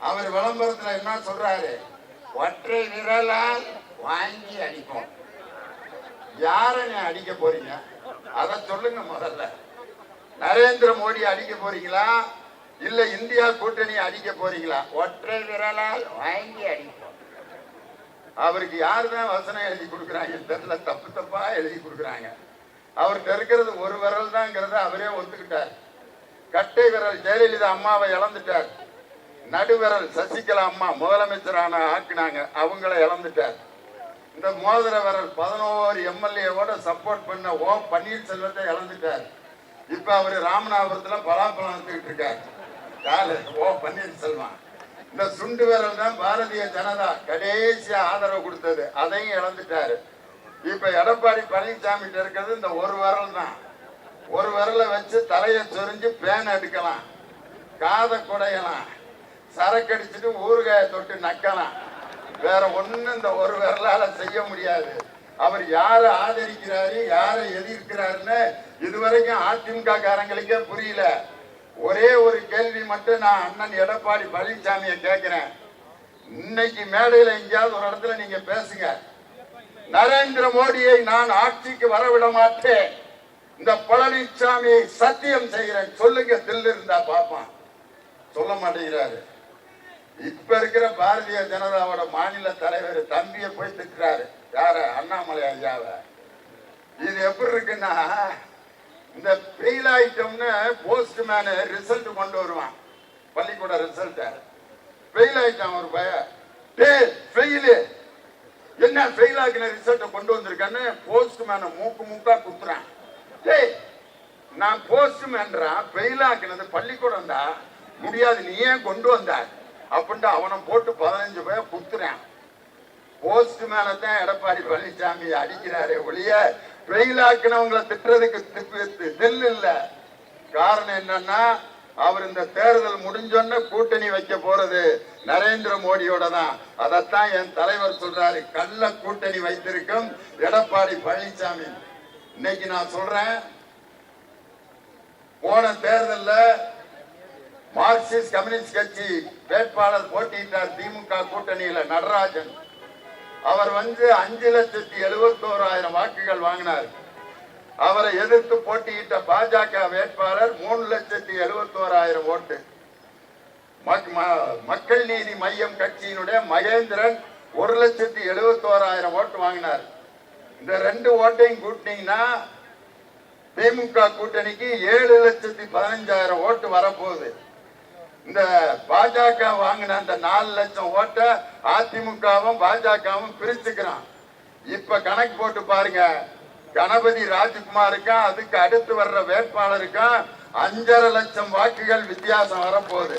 அவர் விளம்பரத்துல என்ன சொல்றாரு? ஒற்றை விரலால் வாங்கி அடிப்போம். யார நீ அடிக்க போறீங்க? அத சொல்லுங்க முதல்ல. நரேந்திர மோடி அடிக்க போறீங்களா இல்ல இந்தியா கூட்டணி அடிக்க போறீங்களா? ஒற்றை விரலால் வாங்கி அடிப்போம். அவருக்கு யாருதான் வசனம் எழுதி கொடுக்குறாங்க தெரியல, தப்பு தப்பா எழுதி கொடுக்குறாங்க. அவருக்கு இருக்கிறது ஒரு விரல் தான்ங்கிறத அவரே ஒத்துக்கிட்டார். கட்டை விரல் ஜெயலலிதா அம்மாவை இழந்துட்டார். நடுவிரல் சசிகலா அம்மா முதலமைச்சரான ஆக்குனாங்க, அவங்கள இழந்துட்டார். இந்த மோதிர விரல் 11 எம்எல்ஏவோட சப்போர்ட் பண்ண ஓ பன்னீர்செல்வத்தை இழந்துட்டார். இப்ப அவரு ராமநாதபுரத்துல பலாப்பழம் வந்துகிட்டு இருக்காரு. யாரு? ஓ பன்னீர்செல்வம். இந்த சுண்டு விரல் தான் பாரதிய ஜனதா கடைசியா ஆதரவு கொடுத்தது, அதையும் இழந்துட்டாரு. இப்ப எடப்பாடி பழனிசாமி இருக்கிறது இந்த ஒரு விரல் தான். ஒரு விரலை வச்சு தலையை சொரிஞ்சு பேன் எடுக்கலாம், காதை குடையலாம், சரக்கு அடிச்சுட்டு ஊறுகாய தொட்டு நக்கலாம். வேற ஒண்ணு இந்த ஒரு விரலால செய்ய முடியாது. அவர் யாரை ஆதரிக்கிறாரு யாரை எதிர்க்கிறாருன்னு இதுவரைக்கும் அதிமுக காரங்களுக்கே புரியல. ஒரே ஒரு கேள்வி மட்டும் நான் அண்ணன் எடப்பாடி பழனிசாமியை கேட்கிறேன். இன்னைக்கு மேடையில எங்கேயாவது ஒரு இடத்துல நீங்க பேசுங்க, நரேந்திர மோடியை நான் ஆட்சிக்கு வரவிட மாட்டேன், இந்த பழனிசாமியை சத்தியம் செய்கிறேன் சொல்லுங்க. தில்லு இருந்தா பாப்பான். சொல்ல மாட்டேங்கிறாரு. இப்ப இருக்கிற பாரதிய ஜனதாவோட மாநில தலைவர் தம்பியை போய் திட்டுறாரு. யார? அண்ணாமலை ஐயாவை. இது எப்படி இருக்குன்னா, இந்த ஃபெயில் ஆயிட்டோம்னு போஸ்ட்மேன் ரிசல்ட் கொண்டு வருவான், பள்ளிக்கூட ரிசல்ட். ஃபெயில் ஆயிட்டான் ஒரு பையன். என்ன ஃபெயில் ஆகின ரிசல்ட் கொண்டு வந்திருக்கான்னு போஸ்ட்மேனை மூக்கு மூக்கா குத்துறான். நான் போஸ்ட்மேன்றான், ஃபெயில் ஆக்கினது பள்ளிக்கூடம் தான், முடியாது நீ ஏன் கொண்டு வந்த அப்படின்ட்டு அவனை போட்டு 15 பேர் குத்துறான். போஸ்ட்மேனை தான் எடப்பாடி பழனிசாமி அடிக்கிறாரே ஒழிய ஃபெயில் ஆக்கினவங்களை திட்டுறதுக்கு தில் இல்ல. காரணம் என்னன்னா, அவர் இந்த தேர்தல் முடிஞ்சோன்னு கூட்டணி வைக்க போறது நரேந்திர மோடியோட தான். அதத்தான் என் தலைவர் சொல்றாரு, கள்ள கூட்டணி வைத்திருக்கும் எடப்பாடி பழனிசாமி. இன்னைக்கு நான் சொல்றேன், போன தேர்தல்ல மார்க்சிஸ்ட் கம்யூனிஸ்ட் கட்சி வேட்பாளர் போட்டியிட்டார் திமுக கூட்டணியில, நடராஜன். அவர் 5,71,000 வாக்குகள் வாங்கினார். அவரை எதிர்த்து போட்டியிட்ட பாஜக வேட்பாளர் 3,71,000 ஓட்டு. மக்கள் நீதி மையம் கட்சியினுடைய மகேந்திரன் 1,71,000 ஓட்டு வாங்கினார். இந்த 2 ஓட்டையும் கூட்டினீங்கன்னா திமுக கூட்டணிக்கு 7,15,000 ஓட்டு வரப்போகுது. இந்த பாஜக வாங்கின அந்த 4 லட்சம் ஓட்ட அதிமுகவும் பாஜகவும் பிரிச்சுக்கிறான். இப்ப கணக்கு போட்டு பாருங்க, கணபதி ராஜ்குமாருக்கும் அதுக்கு அடுத்து வர்ற வேட்பாளருக்கும் 5,500,000 வாக்குகள் வித்தியாசம் வரப்போகுது.